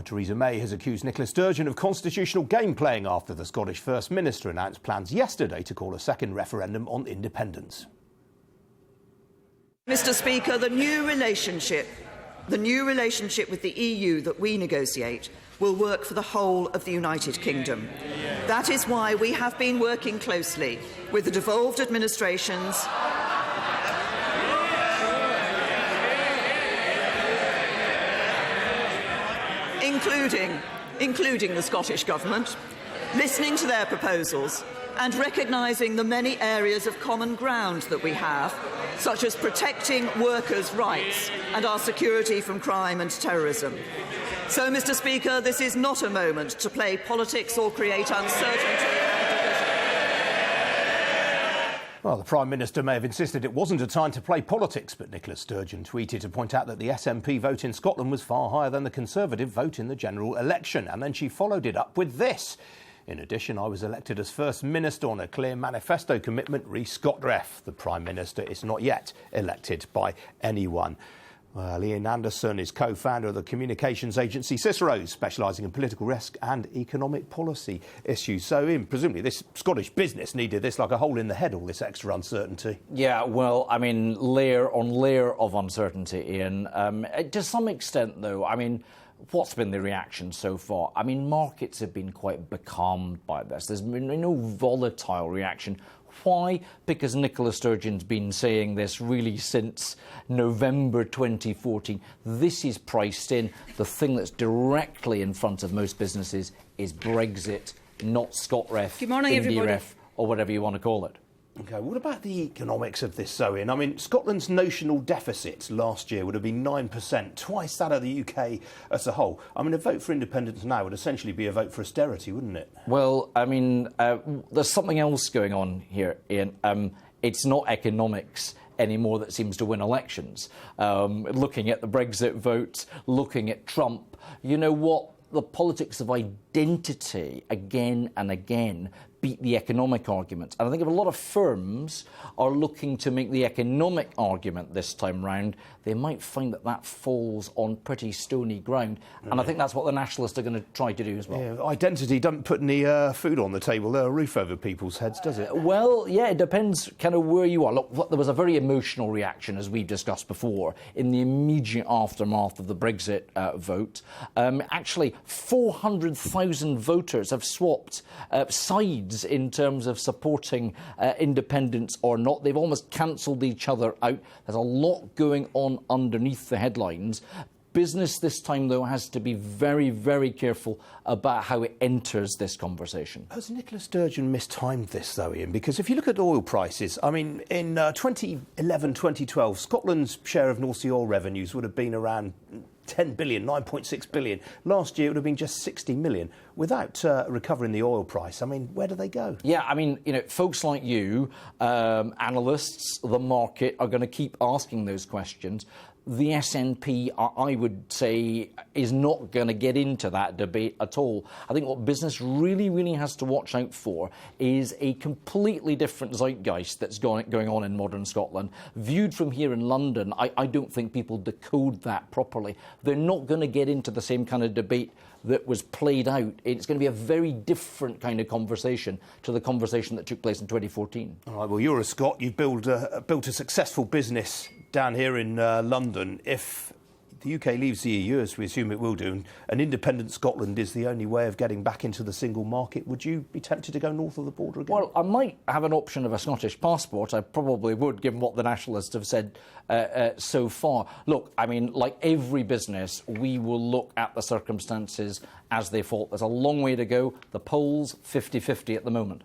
Theresa May has accused Nicola Sturgeon of constitutional game playing after the Scottish First Minister announced plans yesterday to call a second referendum on independence. Mr. Speaker, the new relationship with the EU that we negotiate will work for the whole of the United Kingdom. That is why we have been working closely with the devolved administrations including the Scottish Government, listening to their proposals and recognising the many areas of common ground that we have, such as protecting workers' rights and our security from crime and terrorism. So, Mr. Speaker, this is not a moment to play politics or create uncertainty. Well, the Prime Minister may have insisted it wasn't a time to play politics, but Nicola Sturgeon tweeted to point out that the SNP vote in Scotland was far higher than the Conservative vote in the general election. And then she followed it up with this. In addition, I was elected as First Minister on a clear manifesto commitment, re Scotref. The Prime Minister is not yet elected by anyone. Well, Iain Anderson is co-founder of the communications agency Cicero, specialising in political risk and economic policy issues. So, Iain, presumably this Scottish business needed this like a hole in the head, all this extra uncertainty. Yeah, well, I mean, layer on layer of uncertainty, Iain. To some extent, though, I mean, what's been the reaction so far? I mean, markets have been quite becalmed by this. There's been no volatile reaction. Why? Because Nicola Sturgeon's been saying this really since November 2014. This is priced in. The thing that's directly in front of most businesses is Brexit, not Scotref, Good morning, everybody. IndieRef, or whatever you want to call it. OK, what about the economics of this, Iain? I mean, Scotland's notional deficit last year would have been 9%, twice that of the UK as a whole. I mean, a vote for independence now would essentially be a vote for austerity, wouldn't it? Well, I mean, there's something else going on here, Iain. It's not economics anymore that seems to win elections. Looking at the Brexit vote, looking at Trump, you know what? The politics of identity, again and again, beat the economic argument. And I think if a lot of firms are looking to make the economic argument this time round, they might find that that falls on pretty stony ground. And I think that's what the Nationalists are going to try to do as well. Yeah, identity doesn't put any food on the table, a roof over people's heads, does it? Well, yeah, it depends kind of where you are. Look, there was a very emotional reaction, as we've discussed before, in the immediate aftermath of the Brexit vote. Actually, 400,000 voters have swapped sides in terms of supporting independence or not. They've almost cancelled each other out. There's a lot going on underneath the headlines. Business this time, though, has to be very, very careful about how it enters this conversation. Has Nicola Sturgeon mistimed this, though, Iain? Because if you look at oil prices, I mean, in 2011, 2012, Scotland's share of North Sea oil revenues would have been around 10 billion, 9.6 billion. Last year, it would have been just 60 million. Without recovering the oil price, I mean, where do they go? Yeah, I mean, you know, folks like you, analysts, the market, are going to keep asking those questions. The SNP, I would say, is not going to get into that debate at all. I think what business really, really has to watch out for is a completely different zeitgeist that's going on in modern Scotland. Viewed from here in London, I don't think people decode that properly. They're not going to get into the same kind of debate that was played out. It's going to be a very different kind of conversation to the conversation that took place in 2014. All right, well, you're a Scot. You've built a successful business down here in London. If the UK leaves the EU, as we assume it will do, and independent Scotland is the only way of getting back into the single market, would you be tempted to go north of the border again? Well, I might have an option of a Scottish passport. I probably would, given what the Nationalists have said so far. Look, I mean, like every business, we will look at the circumstances as they fall. There's a long way to go. The polls, 50-50 at the moment.